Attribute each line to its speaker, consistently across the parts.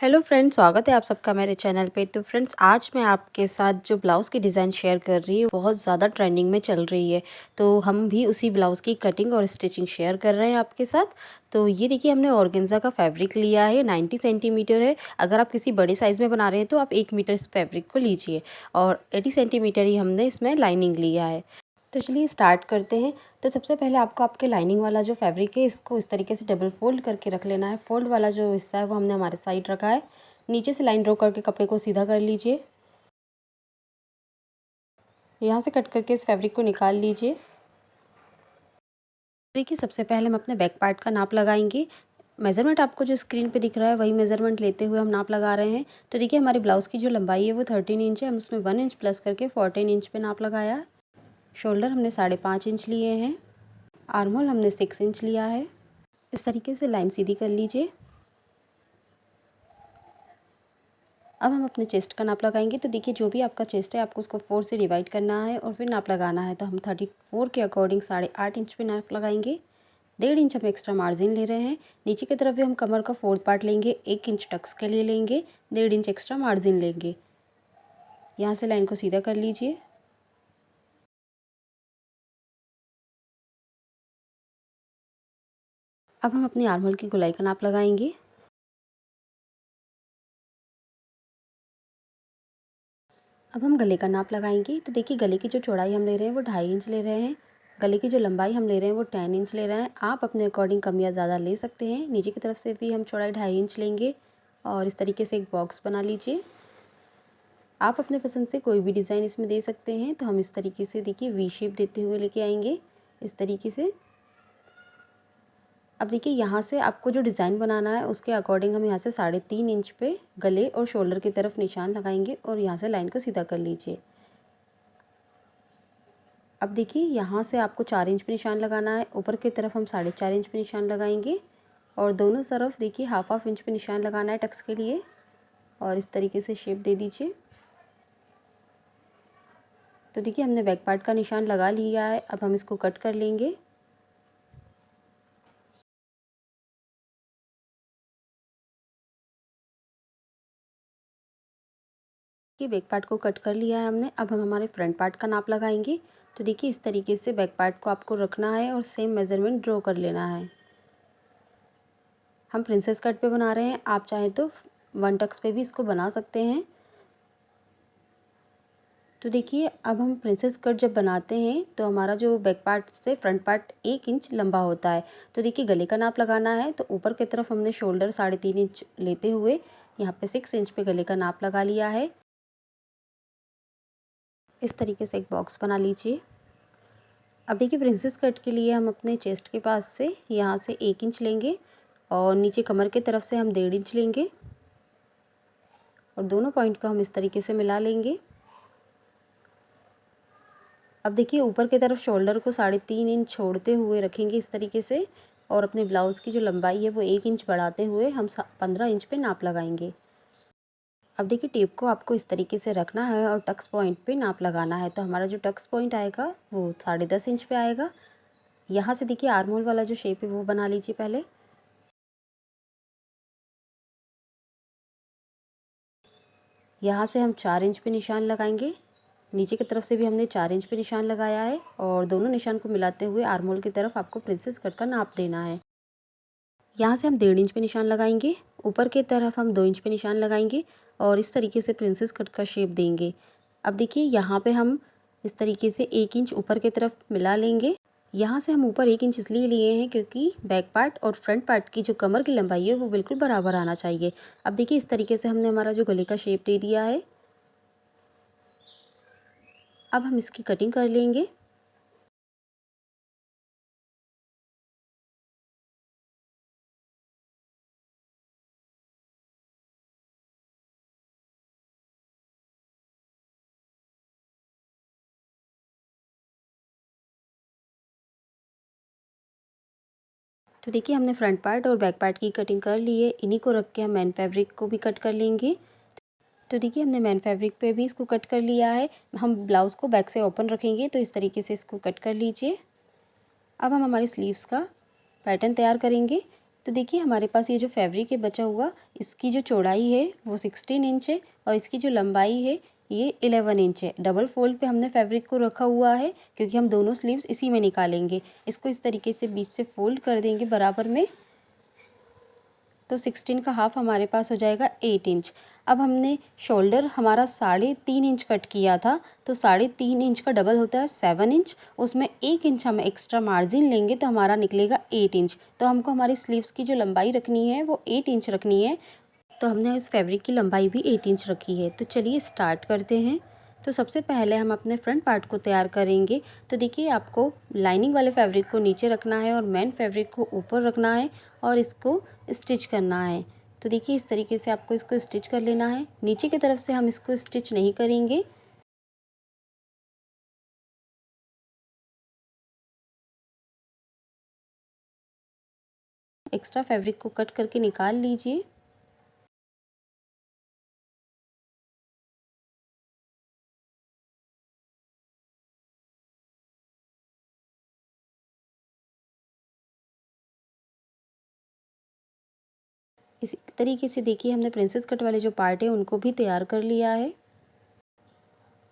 Speaker 1: Hello friends, स्वागत है आप सबका मेरे चैनल पे। तो फ्रेंड्स, आज मैं आपके साथ जो ब्लाउज़ की डिज़ाइन शेयर कर रही हूँ बहुत ज़्यादा ट्रेंडिंग में चल रही है। तो हम भी उसी ब्लाउज़ की कटिंग और स्टिचिंग शेयर कर रहे हैं आपके साथ। तो ये देखिए, हमने ऑर्गेन्जा का फैब्रिक लिया है, 90 सेंटीमीटर है। अगर आप किसी बड़े साइज़ में बना रहे हैं तो आप 1 मीटर इस फैब्रिक को लीजिए और 80 सेंटीमीटर ही हमने इसमें लाइनिंग लिया है। तो चलिए स्टार्ट करते हैं। तो सबसे पहले आपको आपके लाइनिंग वाला जो फैब्रिक है इसको इस तरीके से डबल फोल्ड करके रख लेना है। फोल्ड वाला जो हिस्सा है वो हमने हमारे साइड रखा है। नीचे से लाइन ड्रॉ करके कपड़े को सीधा कर लीजिए। यहाँ से कट करके इस फैब्रिक को निकाल लीजिए। देखिए, सबसे पहले हम अपने बैक पार्ट का नाप लगाएंगे। मेज़रमेंट आपको जो स्क्रीन पे दिख रहा है वही मेज़रमेंट लेते हुए हम नाप लगा रहे हैं। तो देखिए, हमारे ब्लाउज़ की जो लंबाई है वो 13 इंच है। हम उसमें 1 इंच प्लस करके 14 इंच पे नाप लगाया। शोल्डर हमने 5.5 इंच लिए हैं। आर्म होल हमने 6 इंच लिया है। इस तरीके से लाइन सीधी कर लीजिए। अब हम अपने चेस्ट का नाप लगाएंगे। तो देखिए, जो भी आपका चेस्ट है आपको उसको 4 से डिवाइड करना है और फिर नाप लगाना है। तो हम 34 के अकॉर्डिंग 8.5 इंच पे नाप लगाएंगे। 1.5 इंच हम एक्स्ट्रा मार्जिन ले रहे हैं। नीचे की तरफ भी हम कमर का 4th पार्ट लेंगे, 1 इंच टक्स के लिए लेंगे, 1.5 इंच एक्स्ट्रा मार्जिन लेंगे। यहाँ से लाइन को सीधा कर लीजिए। अब हम अपनी आर्म होल की गोलाई का नाप लगाएंगे। अब हम गले का नाप लगाएंगे। तो देखिए, गले की जो चौड़ाई हम ले रहे हैं वो 2.5 इंच ले रहे हैं। गले की जो लंबाई हम ले रहे हैं वो 10 इंच ले रहे हैं। आप अपने अकॉर्डिंग कम या ज़्यादा ले सकते हैं। नीचे की तरफ से भी हम चौड़ाई 2.5 इंच लेंगे और इस तरीके से एक बॉक्स बना लीजिए। आप अपने पसंद से कोई भी डिज़ाइन इसमें दे सकते हैं। तो हम इस तरीके से देखिए वी शेप देते हुए लेके आएंगे इस तरीके से। अब देखिए, यहाँ से आपको जो डिज़ाइन बनाना है उसके अकॉर्डिंग हम यहाँ से 3.5 इंच पे गले और शोल्डर की तरफ निशान लगाएंगे और यहाँ से लाइन को सीधा कर लीजिए। अब देखिए, यहाँ से आपको 4 इंच पे निशान लगाना है। ऊपर की तरफ हम 4.5 इंच पे निशान लगाएंगे और दोनों तरफ देखिए हाफ इंच पे निशान लगाना है टक्स के लिए और इस तरीके से शेप दे दीजिए। तो देखिए, हमने बैक पार्ट का निशान लगा लिया है। अब हम इसको कट कर लेंगे। कि बैक पार्ट को कट कर लिया है हमने। अब हम हमारे फ्रंट पार्ट का नाप लगाएंगे। तो देखिए, इस तरीके से बैक पार्ट को आपको रखना है और सेम मेज़रमेंट ड्रॉ कर लेना है। हम प्रिंसेस कट पे बना रहे हैं, आप चाहे तो 1 टक्स पे भी इसको बना सकते हैं। तो देखिए, अब हम प्रिंसेस कट जब बनाते हैं तो हमारा जो बैक पार्ट से फ्रंट पार्ट 1 इंच लंबा होता है। तो देखिए, गले का नाप लगाना है। तो ऊपर की तरफ हमने शोल्डर 3.5 इंच लेते हुए यहाँ पे 6 इंच पे गले का नाप लगा लिया है। इस तरीके से एक बॉक्स बना लीजिए। अब देखिए, प्रिंसेस कट के लिए हम अपने चेस्ट के पास से यहाँ से 1 इंच लेंगे और नीचे कमर की तरफ से हम 1.5 इंच लेंगे और दोनों पॉइंट को हम इस तरीके से मिला लेंगे। अब देखिए, ऊपर की तरफ शोल्डर को 3.5 इंच छोड़ते हुए रखेंगे इस तरीके से और अपने ब्लाउज़ की जो लंबाई है वो 1 इंच बढ़ाते हुए हम 15 इंच पे नाप लगाएंगे। अब देखिए, टेप को आपको इस तरीके से रखना है और टक्स पॉइंट पे नाप लगाना है। तो हमारा जो टक्स पॉइंट आएगा वो 10.5 इंच पे आएगा। यहाँ से देखिए, आर्म होल वाला जो शेप है वो बना लीजिए पहले। यहाँ से हम 4 इंच पे निशान लगाएंगे। नीचे की तरफ से भी हमने 4 इंच पे निशान लगाया है और दोनों निशान को मिलाते हुए आर्म होल की तरफ आपको प्रिंसेस कट का नाप देना है। यहाँ से हम 1.5 इंच पे निशान लगाएंगे। ऊपर की तरफ हम 2 इंच पे निशान लगाएंगे और इस तरीके से प्रिंसेस कट का शेप देंगे। अब देखिए, यहाँ पे हम इस तरीके से 1 इंच ऊपर की तरफ मिला लेंगे। यहाँ से हम ऊपर 1 इंच इसलिए लिए हैं क्योंकि बैक पार्ट और फ्रंट पार्ट की जो कमर की लंबाई है वो बिल्कुल बराबर आना चाहिए। अब देखिए, इस तरीके से हमने हमारा जो गले का शेप दे दिया है। अब हम इसकी कटिंग कर लेंगे। तो देखिए, हमने फ्रंट पार्ट और बैक पार्ट की कटिंग कर ली है। इन्हीं को रख के हम मेन फैब्रिक को भी कट कर लेंगे। तो देखिए, हमने मेन फैब्रिक पे भी इसको कट कर लिया है। हम ब्लाउज़ को बैक से ओपन रखेंगे तो इस तरीके से इसको कट कर लीजिए। अब हम हमारी स्लीव्स का पैटर्न तैयार करेंगे। तो देखिए हमारे पास ये जो फैब्रिक है बचा हुआ, इसकी जो चौड़ाई है वो 16 इंच है और इसकी जो लंबाई है ये 11 इंच है। डबल फोल्ड पे हमने फैब्रिक को रखा हुआ है क्योंकि हम दोनों स्लीव्स इसी में निकालेंगे। इसको इस तरीके से बीच से फोल्ड कर देंगे बराबर में, तो 16 का हाफ हमारे पास हो जाएगा 8 इंच। अब हमने शोल्डर हमारा 3.5 इंच कट किया था, तो 3.5 इंच का डबल होता है 7 इंच। उसमें 1 इंच हम एक्स्ट्रा मार्जिन लेंगे तो हमारा निकलेगा 8 इंच। तो हमको हमारी स्लीव्स की जो लंबाई रखनी है वो 8 इंच रखनी है, तो हमने इस फैब्रिक की लंबाई भी 8 इंच रखी है। तो चलिए स्टार्ट करते हैं। तो सबसे पहले हम अपने फ्रंट पार्ट को तैयार करेंगे। तो देखिए आपको लाइनिंग वाले फैब्रिक को नीचे रखना है और मेन फैब्रिक को ऊपर रखना है और इसको स्टिच करना है। तो देखिए इस तरीके से आपको इसको स्टिच कर लेना है। नीचे की तरफ से हम इसको स्टिच नहीं करेंगे। एक्स्ट्रा फैब्रिक को कट करके निकाल लीजिए। इसी तरीके से देखिए हमने प्रिंसेस कट वाले जो पार्ट है उनको भी तैयार कर लिया है।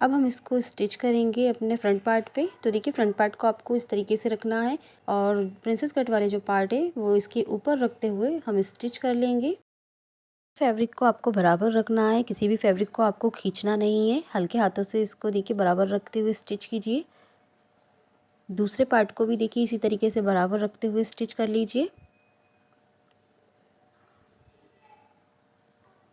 Speaker 1: अब हम इसको स्टिच करेंगे अपने फ्रंट पार्ट पे। तो देखिए फ्रंट पार्ट को आपको इस तरीके से रखना है और प्रिंसेस कट वाले जो पार्ट है वो इसके ऊपर रखते हुए हम स्टिच कर लेंगे। फैब्रिक को आपको बराबर रखना है, किसी भी फैब्रिक को आपको खींचना नहीं है। हल्के हाथों से इसको देखिए बराबर रखते हुए स्टिच कीजिए। दूसरे पार्ट को भी देखिए इसी तरीके से बराबर रखते हुए स्टिच कर लीजिए।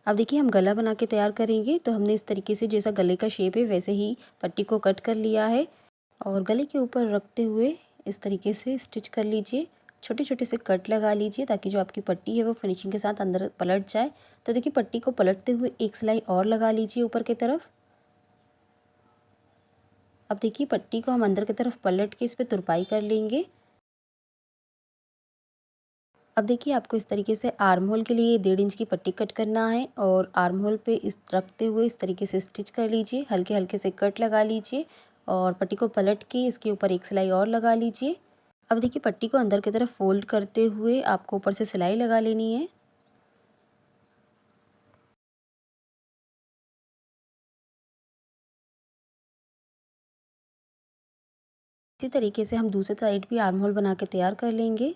Speaker 1: अब देखिए हम गला बना के तैयार करेंगे, तो हमने इस तरीके से जैसा गले का शेप है वैसे ही पट्टी को कट कर लिया है और गले के ऊपर रखते हुए इस तरीके से स्टिच कर लीजिए। छोटे छोटे से कट लगा लीजिए ताकि जो आपकी पट्टी है वो फिनिशिंग के साथ अंदर पलट जाए। तो देखिए पट्टी को पलटते हुए एक सिलाई और लगा लीजिए ऊपर की तरफ। अब देखिए पट्टी को हम अंदर की तरफ पलट के इस पर तुरपाई कर लेंगे। अब देखिए आपको इस तरीके से आर्म होल के लिए 1.5 इंच की पट्टी कट करना है और आर्म होल पे इस रखते हुए इस तरीके से स्टिच कर लीजिए। हल्के हल्के से कट लगा लीजिए और पट्टी को पलट के इसके ऊपर एक सिलाई और लगा लीजिए। अब देखिए पट्टी को अंदर की तरफ फोल्ड करते हुए आपको ऊपर से सिलाई लगा लेनी है। इसी तरीके से हम दूसरे साइड भी आर्म होल बना के तैयार कर लेंगे।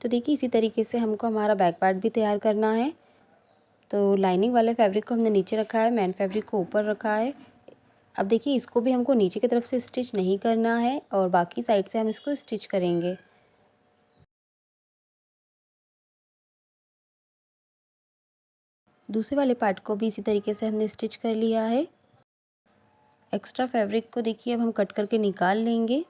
Speaker 1: तो देखिए इसी तरीके से हमको हमारा बैक पार्ट भी तैयार करना है। तो लाइनिंग वाले फैब्रिक को हमने नीचे रखा है, मेन फैब्रिक को ऊपर रखा है। अब देखिए इसको भी हमको नीचे की तरफ से स्टिच नहीं करना है और बाकी साइड से हम इसको स्टिच करेंगे। दूसरे वाले पार्ट को भी इसी तरीके से हमने स्टिच कर लिया है। एक्स्ट्रा फैब्रिक को देखिए अब हम कट करके निकाल लेंगे।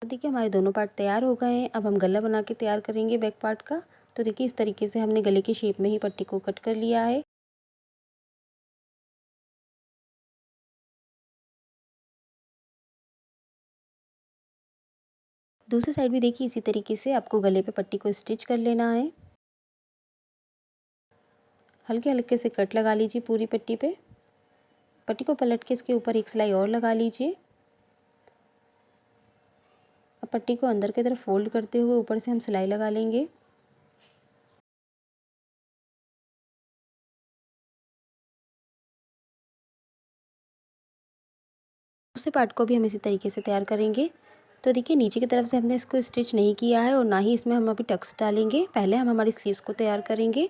Speaker 1: तो देखिए हमारे दोनों पार्ट तैयार हो गए हैं। अब हम गला बना के तैयार करेंगे बैक पार्ट का। तो देखिए इस तरीके से हमने गले के शेप में ही पट्टी को कट कर लिया है। दूसरी साइड भी देखिए इसी तरीके से आपको गले पे पट्टी को स्टिच कर लेना है। हल्के हल्के से कट लगा लीजिए पूरी पट्टी पे। पट्टी को पलट के इसके ऊपर एक सिलाई और लगा लीजिए। अब पट्टी को अंदर की तरफ फोल्ड करते हुए ऊपर से हम सिलाई लगा लेंगे। दूसरे पार्ट को भी हम इसी तरीके से तैयार करेंगे। तो देखिए नीचे की तरफ से हमने इसको स्टिच नहीं किया है और ना ही इसमें हम अभी टक्स डालेंगे। पहले हम हमारी स्लीव्स को तैयार करेंगे।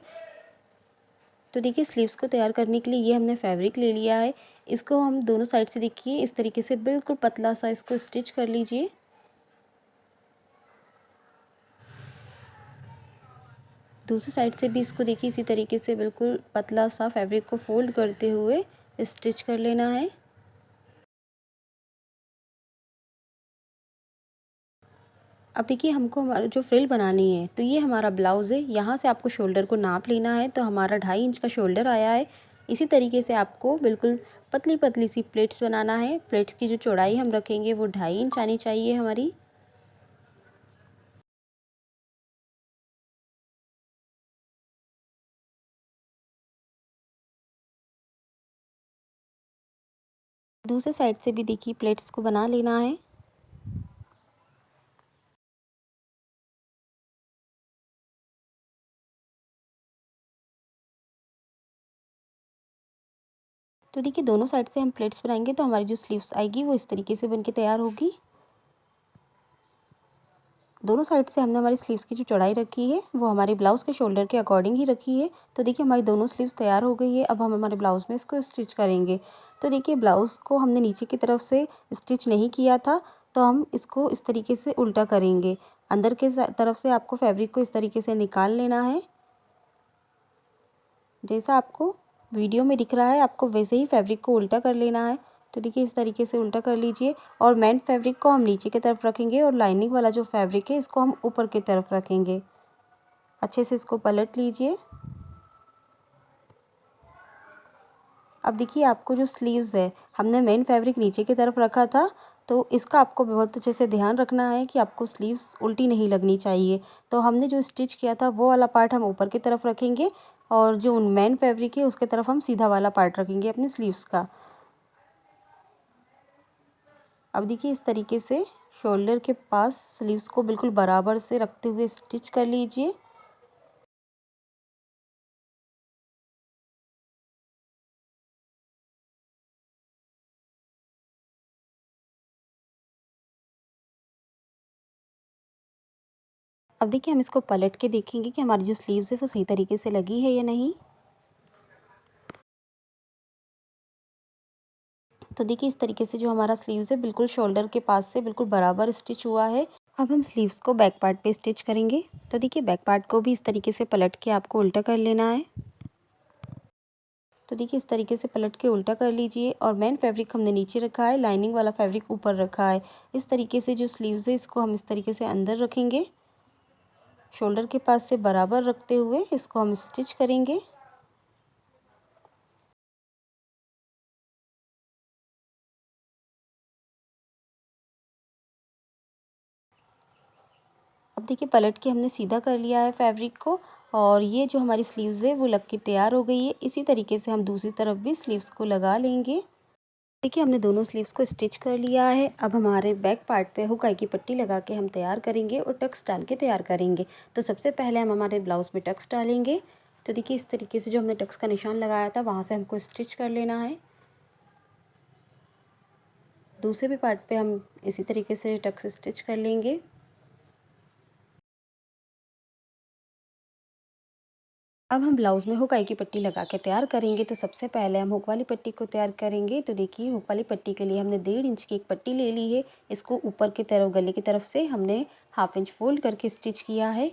Speaker 1: तो देखिए स्लीव्स को तैयार करने के लिए ये हमने फैब्रिक ले लिया है। इसको हम दोनों साइड से देखिए इस तरीके से बिल्कुल पतला सा इसको स्टिच कर लीजिए। दूसरी साइड से भी इसको देखिए इसी तरीके से बिल्कुल पतला सा फैब्रिक को फोल्ड करते हुए स्टिच कर लेना है। अब देखिए हमको हमारा जो फ्रिल बनानी है, तो ये हमारा ब्लाउज़ है। यहाँ से आपको शोल्डर को नाप लेना है। तो हमारा 2.5 इंच का शोल्डर आया है। इसी तरीके से आपको बिल्कुल पतली-पतली सी प्लेट्स बनाना है। प्लेट्स की जो चौड़ाई हम रखेंगे वो 2.5 इंच आनी चाहिए हमारी। दूसरे साइड से भी देखिए प्लेट्स को बना लेना है। तो देखिए दोनों साइड से हम प्लेट्स बनाएंगे तो हमारी जो स्लीव्स आएगी वो इस तरीके से बन के तैयार होगी। दोनों साइड से हमने हमारी स्लीव्स की जो चौड़ाई रखी है वो हमारे ब्लाउज़ के शोल्डर के अकॉर्डिंग ही रखी है। तो देखिए हमारी दोनों स्लीव्स तैयार हो गई है। अब हम हमारे ब्लाउज़ में इसको स्टिच करेंगे। तो देखिए ब्लाउज़ को हमने नीचे की तरफ से स्टिच नहीं किया था, तो हम इसको इस तरीके से उल्टा करेंगे। अंदर के तरफ से आपको फैब्रिक को इस तरीके से निकाल लेना है। जैसा आपको वीडियो में दिख रहा है, आपको वैसे ही फैब्रिक को उल्टा कर लेना है। तो देखिए इस तरीके से उल्टा कर लीजिए और मेन फैब्रिक को हम नीचे की तरफ रखेंगे और लाइनिंग वाला जो फैब्रिक है इसको हम ऊपर की तरफ रखेंगे। अच्छे से इसको पलट लीजिए। अब देखिए आपको जो स्लीव्स है, हमने मेन फैब्रिक नीचे की तरफ रखा था, तो इसका आपको बहुत अच्छे से ध्यान रखना है कि आपको स्लीव्स उल्टी नहीं लगनी चाहिए। तो हमने जो स्टिच किया था वो वाला पार्ट हम ऊपर की तरफ रखेंगे और जो मेन फैब्रिक है उसके तरफ हम सीधा वाला पार्ट रखेंगे अपनी स्लीव्स का। अब देखिए इस तरीके से शोल्डर के पास स्लीव्स को बिल्कुल बराबर से रखते हुए स्टिच कर लीजिए। अब देखिए हम इसको पलट के देखेंगे कि हमारी जो स्लीव्स है वो सही तरीके से लगी है या नहीं। तो देखिए इस तरीके से जो हमारा स्लीव्स है बिल्कुल शोल्डर के पास से बिल्कुल बराबर स्टिच हुआ है। अब हम स्लीव्स को बैक पार्ट पे स्टिच करेंगे। तो देखिए बैक पार्ट को भी इस तरीके से पलट के आपको उल्टा कर लेना है। तो देखिए इस तरीके से पलट के उल्टा कर लीजिए और मेन फैब्रिक हमने नीचे रखा है, लाइनिंग वाला फैब्रिक ऊपर रखा है। इस तरीके से जो स्लीव्स है इसको हम इस तरीके से अंदर रखेंगे, शोल्डर के पास से बराबर रखते हुए इसको हम स्टिच करेंगे। अब देखिए पलट के हमने सीधा कर लिया है फैब्रिक को और ये जो हमारी स्लीव्स है वो लग के तैयार हो गई है। इसी तरीके से हम दूसरी तरफ भी स्लीव्स को लगा लेंगे। देखिए हमने दोनों स्लीव्स को स्टिच कर लिया है। अब हमारे बैक पार्ट पे हुकाई की पट्टी लगा के हम तैयार करेंगे और टक्स डाल के तैयार करेंगे। तो सबसे पहले हम हमारे ब्लाउज़ में टक्स डालेंगे। तो देखिए इस तरीके से जो हमने टक्स का निशान लगाया था वहाँ से हमको स्टिच कर लेना है। दूसरे भी पार्ट पे हम इसी तरीके से टक्स स्टिच कर लेंगे। अब हम ब्लाउज़ में हुक आई की पट्टी लगा के तैयार करेंगे। तो सबसे पहले हम हुक वाली पट्टी को तैयार करेंगे। तो देखिए हुक वाली पट्टी के लिए हमने 1.5 इंच की एक पट्टी ले ली है। इसको ऊपर की तरफ गले की तरफ से हमने 1/2 इंच फोल्ड करके स्टिच किया है।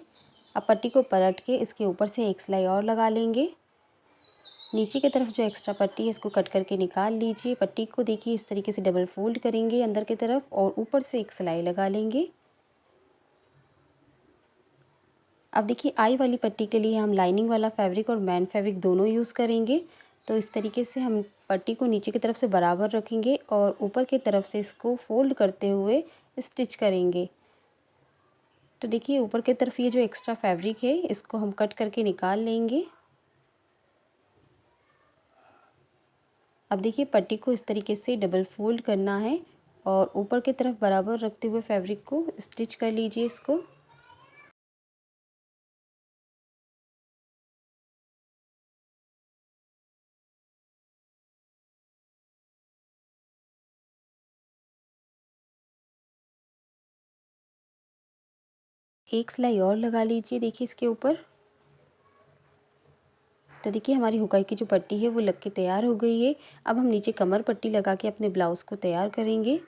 Speaker 1: अब पट्टी को पलट के इसके ऊपर से एक सिलाई और लगा लेंगे। नीचे की तरफ जो एक्स्ट्रा पट्टी है इसको कट करके निकाल लीजिए। पट्टी को देखिए इस तरीके से डबल फोल्ड करेंगे अंदर की तरफ और ऊपर से एक सिलाई लगा लेंगे। अब देखिए आई वाली पट्टी के लिए हम लाइनिंग वाला फैब्रिक और मैन फैब्रिक दोनों यूज़ करेंगे। तो इस तरीके से हम पट्टी को नीचे की तरफ से बराबर रखेंगे और ऊपर की तरफ से इसको फोल्ड करते हुए स्टिच करेंगे। तो देखिए ऊपर की तरफ ये जो एक्स्ट्रा फैब्रिक है इसको हम कट करके निकाल लेंगे। अब देखिए पट्टी को इस तरीके से डबल फोल्ड करना है और ऊपर की तरफ बराबर रखते हुए फैब्रिक को स्टिच कर लीजिए इसको। एक सिलाई और लगा लीजिए देखिए इसके ऊपर। तो देखिए हमारी हुकाई की जो पट्टी है वो लग के तैयार हो गई है। अब हम नीचे कमर पट्टी लगा के अपने ब्लाउज़ को तैयार करेंगे।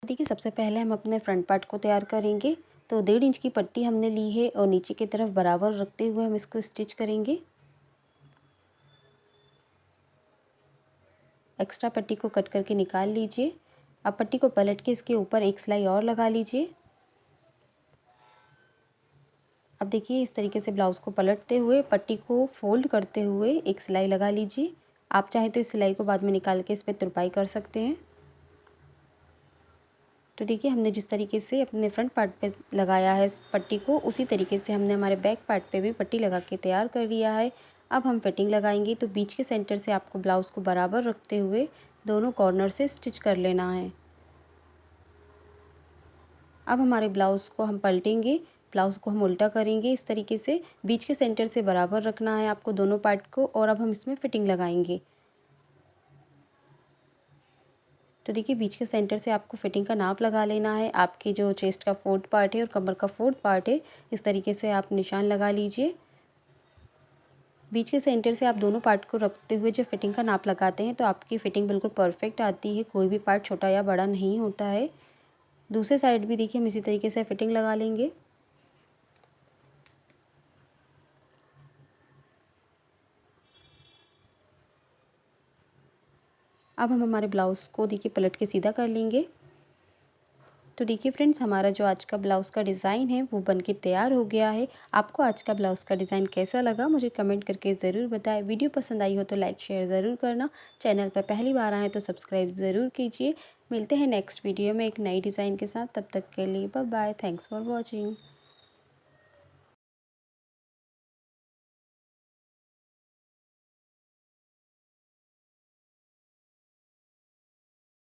Speaker 1: देखिए सबसे पहले हम अपने फ्रंट पार्ट को तैयार करेंगे। तो 1.5 इंच की पट्टी हमने ली है और नीचे की तरफ बराबर रखते हुए हम इसको स्टिच करेंगे। एक्स्ट्रा पट्टी को कट करके निकाल लीजिए। अब पट्टी को पलट के इसके ऊपर एक सिलाई और लगा लीजिए। अब देखिए इस तरीके से ब्लाउज़ को पलटते हुए पट्टी को फ़ोल्ड करते हुए एक सिलाई लगा लीजिए। आप चाहें तो इस सिलाई को बाद में निकाल के इस पे तुरपाई कर सकते हैं। तो देखिए हमने जिस तरीके से अपने फ्रंट पार्ट पे लगाया है पट्टी को, उसी तरीके से हमने हमारे बैक पार्ट पे भी पट्टी लगा के तैयार कर लिया है। अब हम फिटिंग लगाएंगे, तो बीच के सेंटर से आपको ब्लाउज़ को बराबर रखते हुए दोनों कॉर्नर से स्टिच कर लेना है। अब हमारे ब्लाउज़ को हम पलटेंगे, ब्लाउज़ को हम उल्टा करेंगे इस तरीके से, बीच के सेंटर से बराबर रखना है आपको दोनों पार्ट को, और अब हम इसमें फिटिंग लगाएंगे। तो देखिए बीच के सेंटर से आपको फिटिंग का नाप लगा लेना है। आपकी जो चेस्ट का 4th पार्ट है और कमर का 4th पार्ट है, इस तरीके से आप निशान लगा लीजिए। बीच के सेंटर से आप दोनों पार्ट को रखते हुए जब फिटिंग का नाप लगाते हैं तो आपकी फ़िटिंग बिल्कुल परफेक्ट आती है, कोई भी पार्ट छोटा या बड़ा नहीं होता है। दूसरे साइड भी देखिए हम इसी तरीके से फिटिंग लगा लेंगे। अब हम हमारे ब्लाउज़ को देखिए पलट के सीधा कर लेंगे। तो देखिए फ्रेंड्स, हमारा जो आज का ब्लाउज़ का डिज़ाइन है वो बनके तैयार हो गया है। आपको आज का ब्लाउज़ का डिज़ाइन कैसा लगा मुझे कमेंट करके ज़रूर बताएं। वीडियो पसंद आई हो तो लाइक शेयर ज़रूर करना। चैनल पर पहली बार आए तो सब्सक्राइब ज़रूर कीजिए। मिलते हैं नेक्स्ट वीडियो में एक नई डिज़ाइन के साथ। तब तक के लिए bye bye. Thanks for watching.